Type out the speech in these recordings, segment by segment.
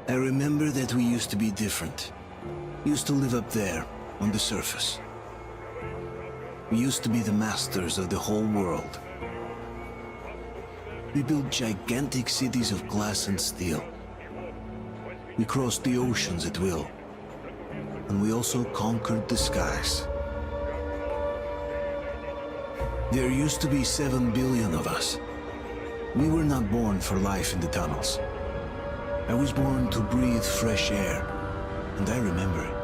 I remember that we used to be different. Used to live up there, on the surface. We used to be the masters of the whole world. We built gigantic cities of glass and steel. We crossed the oceans at will. And we also conquered the skies. There used to be 7 billion of us. We were not born for life in the tunnels. I was born to breathe fresh air, and I remember it.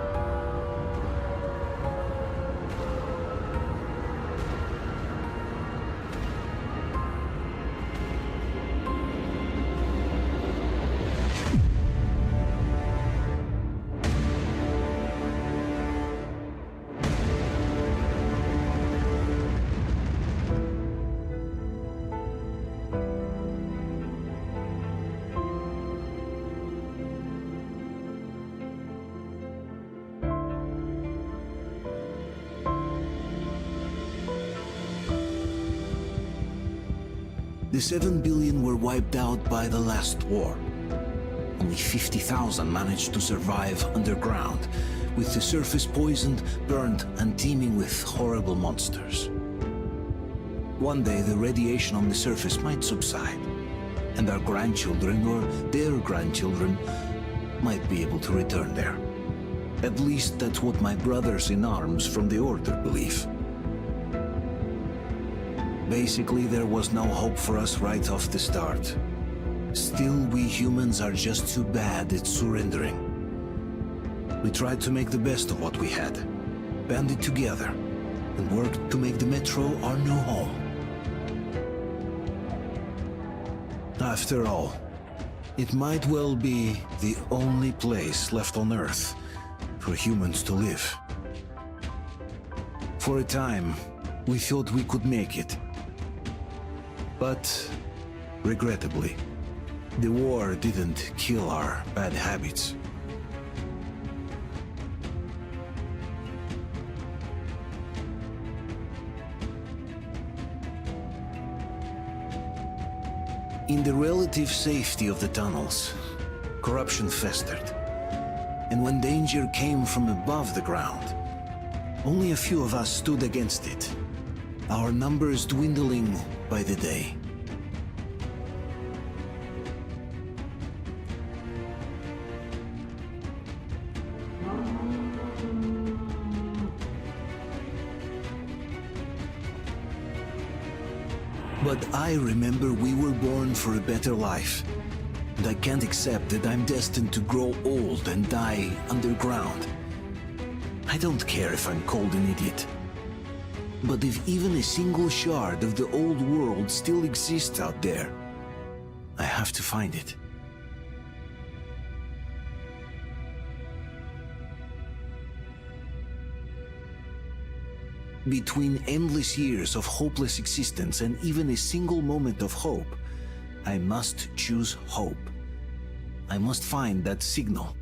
The 7 billion were wiped out by the last war. Only 50,000 managed to survive underground, with the surface poisoned, burned, and teeming with horrible monsters. One day the radiation on the surface might subside, and our grandchildren or their grandchildren might be able to return there. At least that's what my brothers in arms from the Order believe. Basically, there was no hope for us right off the start. Still, we humans are just too bad at surrendering. We tried to make the best of what we had, banded together, and worked to make the Metro our new home. After all, it might well be the only place left on Earth for humans to live. For a time, we thought we could make it. But, regrettably, the war didn't kill our bad habits. In the relative safety of the tunnels, corruption festered. And when danger came from above the ground, only a few of us stood against it, our numbers dwindling by the day. But I remember we were born for a better life, and I can't accept that I'm destined to grow old and die underground. I don't care if I'm called an idiot. But if even a single shard of the old world still exists out there, I have to find it. Between endless years of hopeless existence and even a single moment of hope, I must choose hope. I must find that signal.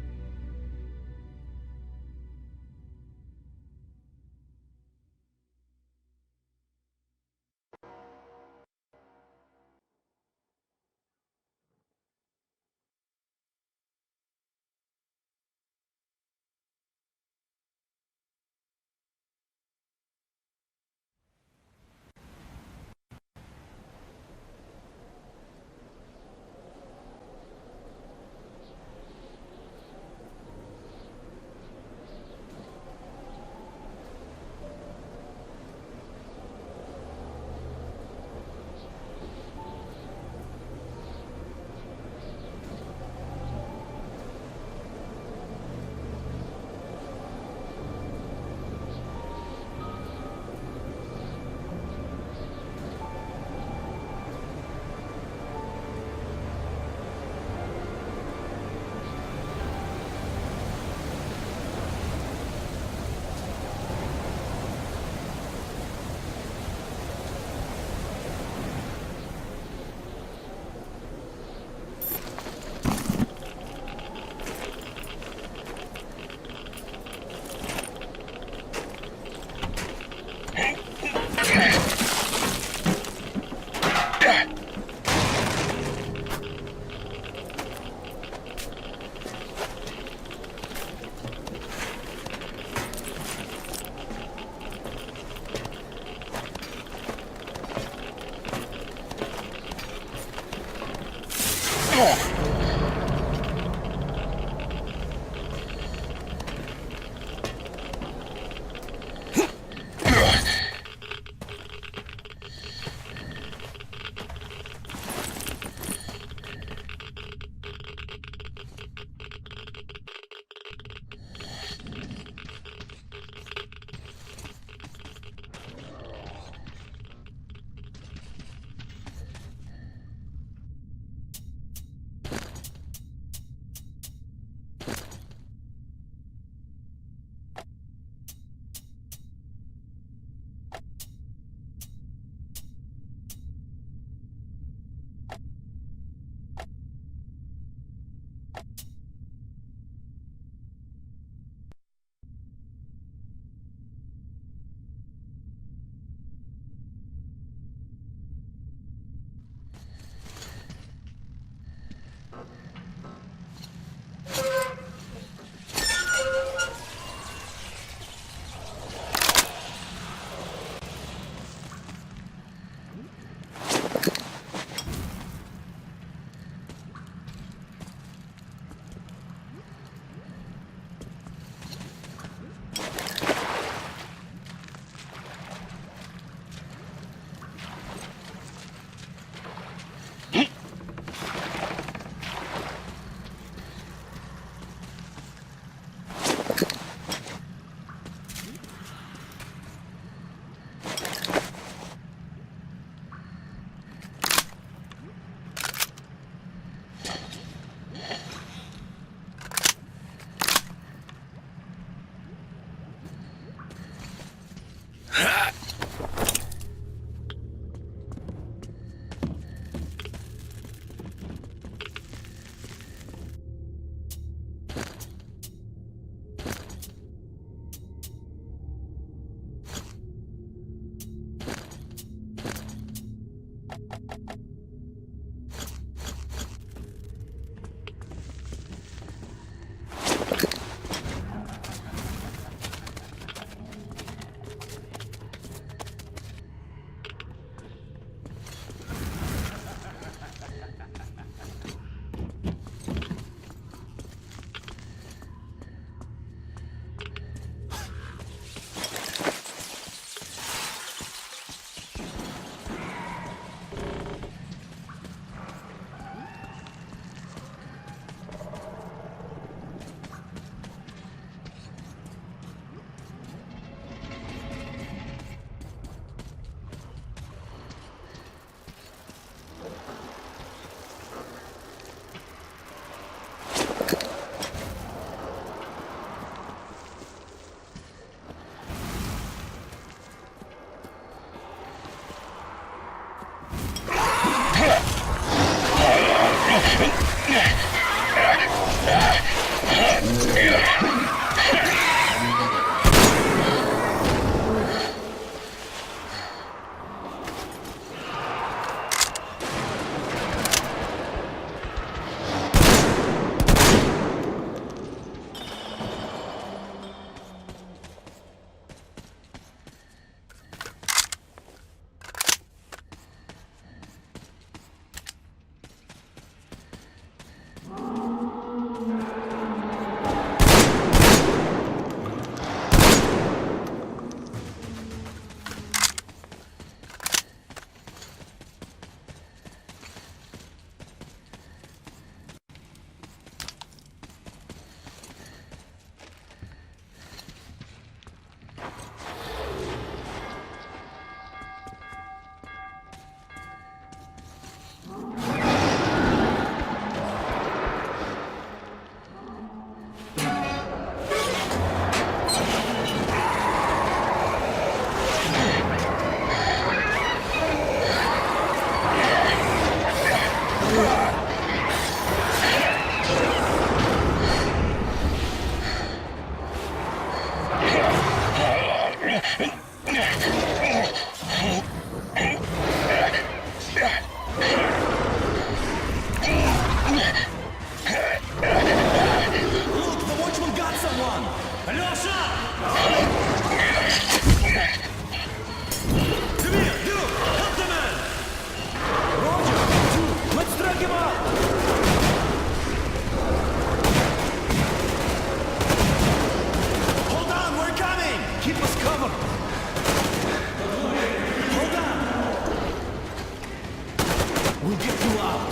We'll get you out.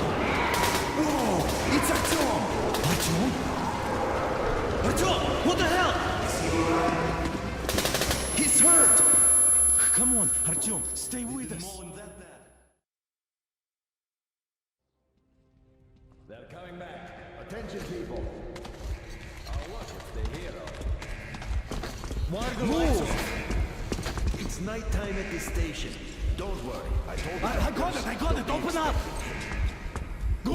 Whoa! It's Artyom! Artyom? Artyom! What the hell? He's hurt! Come on, Artyom, stay with us. They're coming back. Attention, people. I'll watch if they hear us. Why are the lights off? It's nighttime at this station. Don't worry. I told you. I got it! Open up! Go!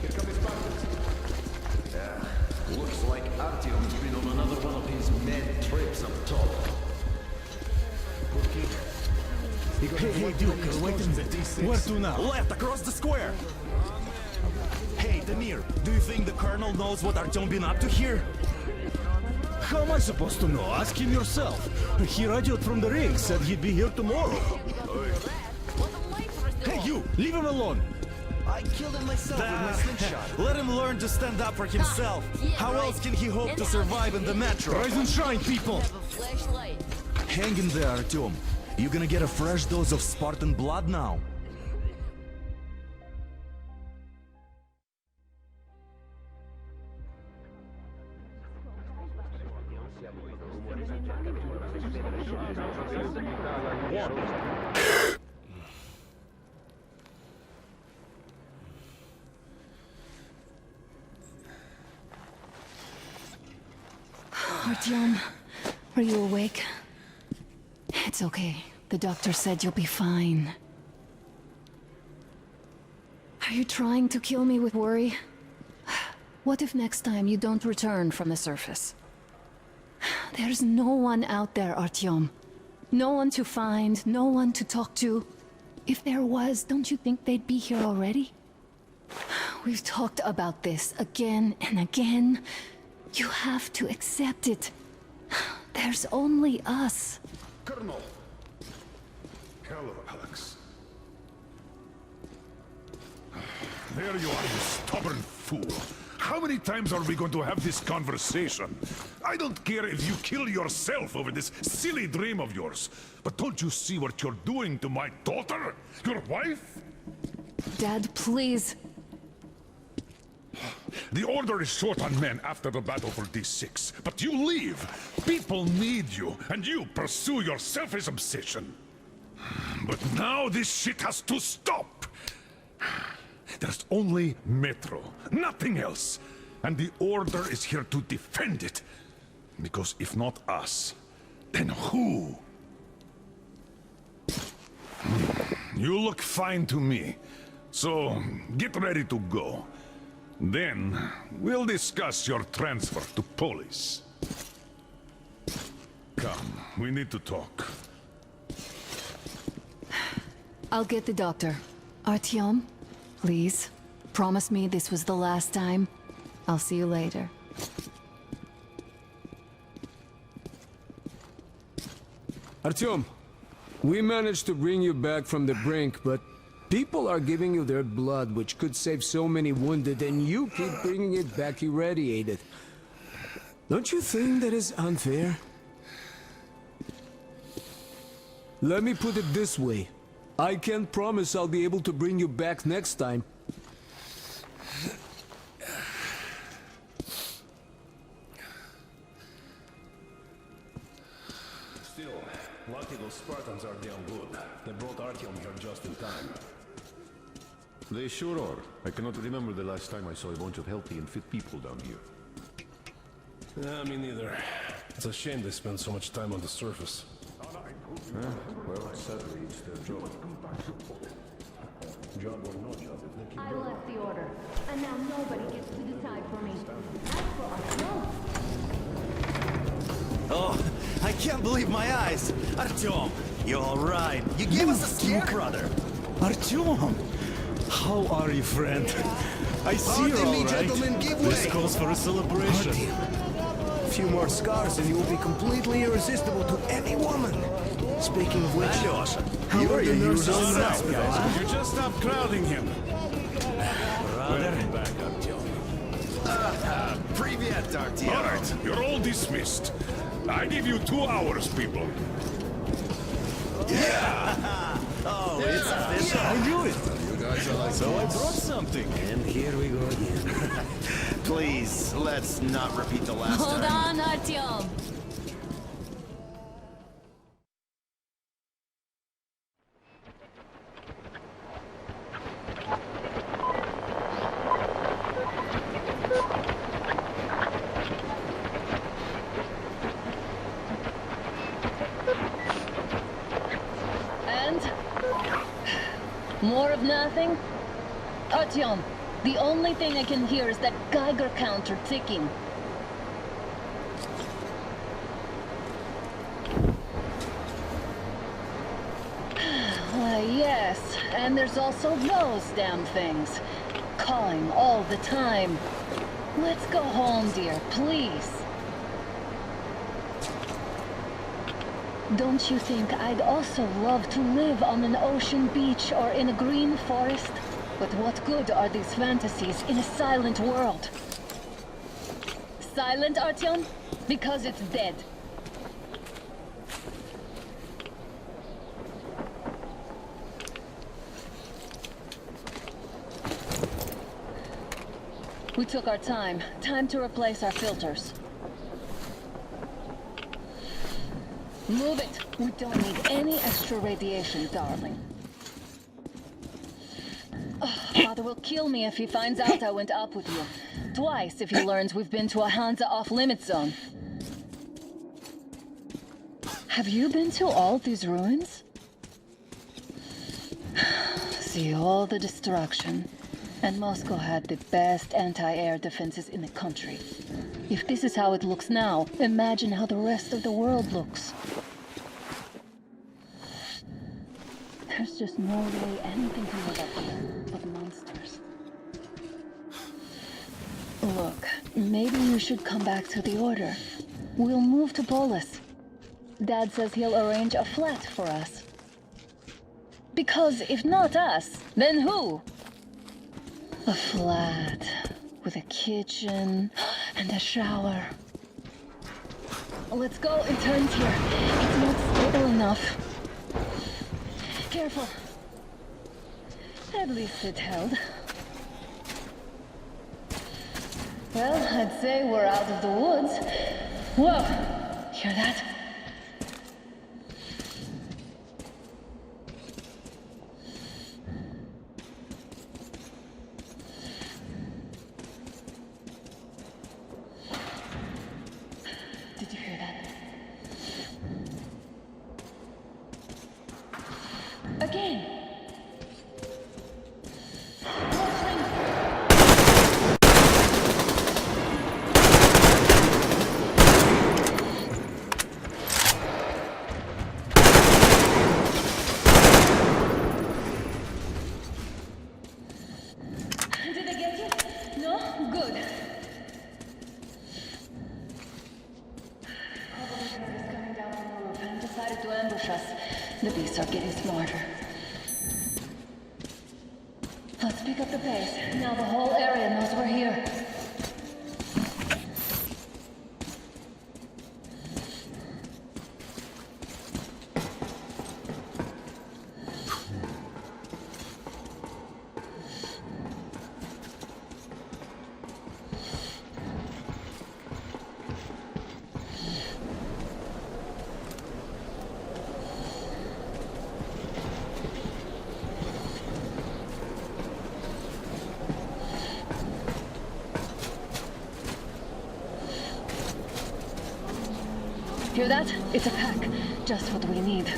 Here come his partners. Looks like Artyom's been on another one of his mad trips up top. Hey, Duke, wait a minute. Where to now? Left, across the square! Hey, Damir, do you think the Colonel knows what Artyom been up to here? How am I supposed to know? Ask him yourself. He radioed from the ring, said he'd be here tomorrow. Hey, you! Leave him alone! I killed him myself with my slingshot. Let him learn to stand up for himself. How else can he hope to survive in the metro? Rise and shine, people! Hang in there, Artyom. You're gonna get a fresh dose of Spartan blood now. Artyom, are you awake? It's okay. The doctor said you'll be fine. Are you trying to kill me with worry? What if next time you don't return from the surface? There's no one out there, Artyom. No one to find, no one to talk to. If there was, don't you think they'd be here already? We've talked about this again and again. You have to accept it. There's only us. Colonel! Hello, Alex. There you are, you stubborn fool. How many times are we going to have this conversation? I don't care if you kill yourself over this silly dream of yours. But don't you see what you're doing to my daughter? Your wife? Dad, please. The Order is short on men after the battle for D6, but you leave. People need you, and you pursue your selfish obsession. But now this shit has to stop. There's only Metro, nothing else. And the Order is here to defend it. Because if not us, then who? You look fine to me. So, get ready to go. Then, we'll discuss your transfer to Polis. Come, we need to talk. I'll get the doctor. Artyom, please. Promise me this was the last time. I'll see you later. Artyom, we managed to bring you back from the brink, but people are giving you their blood, which could save so many wounded, and you keep bringing it back irradiated. Don't you think that is unfair? Let me put it this way. I can't promise I'll be able to bring you back next time. Still, lucky those Spartans are damn good. They brought Artyom here just in time. They sure are. I cannot remember the last time I saw a bunch of healthy and fit people down here. Me neither. It's a shame they spend so much time on the surface. Well, sadly, it's their job. Job or no job, if they keep I left the order, and now nobody gets to decide for me. As for Artyom, Oh, I can't believe my eyes! Artyom, you're all right. You gave us a scare, brother. Artyom, how are you, friend? I see you're all right. Gentlemen, give This way. calls for a celebration. A few more scars and you will be completely irresistible to any woman. Speaking of which, Alyosha, how you are are the your nurses usual and self, hospitals? guys. You just stop crowding him. Brother. back, Artyom. Привет, Artyom. All right, you're all dismissed. I give you 2 hours, people. Oh, it's official. I knew it. You guys are like So I brought something. And here we go again. Please, let's not repeat the last Hold time. on, Artyom. And? More of nothing? Artyom, the only thing I can hear is that Geiger counter ticking. Why, yes, and there's also those damn things. Calling all the time. Let's go home, dear, please. Don't you think I'd also love to live on an ocean beach or in a green forest? But what good are these fantasies in a silent world? Silent, Artyom? Because it's dead. We took our time. Time to replace our filters. Move it! We don't need any extra radiation, darling. Father will kill me if he finds out I went up with you. Twice if he learns we've been to a Hansa off-limit zone. Have you been to all these ruins? See all the destruction. And Moscow had the best anti-air defenses in the country. If this is how it looks now, imagine how the rest of the world looks. There's just no way anything can live up here but monsters. Look, maybe you should come back to the Order. We'll move to Polis. Dad says he'll arrange a flat for us. Because if not us, then who? A flat with a kitchen and a shower. Let's go, it turns here. It's not stable enough. Careful. At least it held. Well, I'd say we're out of the woods. Whoa! Hear that? Did you hear that? Again! Did I get you? No? Good. Probably is coming down from the roof and decided to ambush us. The beasts are getting smarter. Let's pick up the pace. Now the whole area knows we're here. Hear that? It's a pack. Just what we need.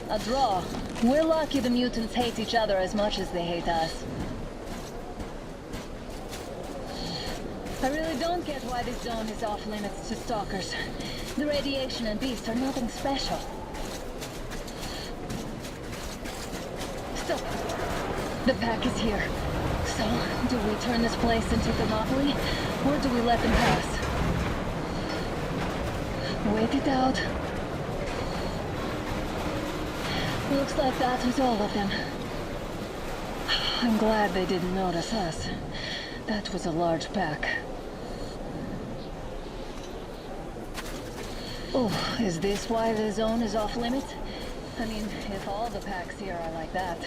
A draw. We're lucky the mutants hate each other as much as they hate us. I really don't get why this zone is off limits to stalkers. The radiation and beasts are nothing special. Stop. The pack is here. So, do we turn this place into Thermopylae, or do we let them pass? Wait it out. Looks like that was all of them. I'm glad they didn't notice us. That was a large pack. Oh, is this why the zone is off limits? I mean, if all the packs here are like that.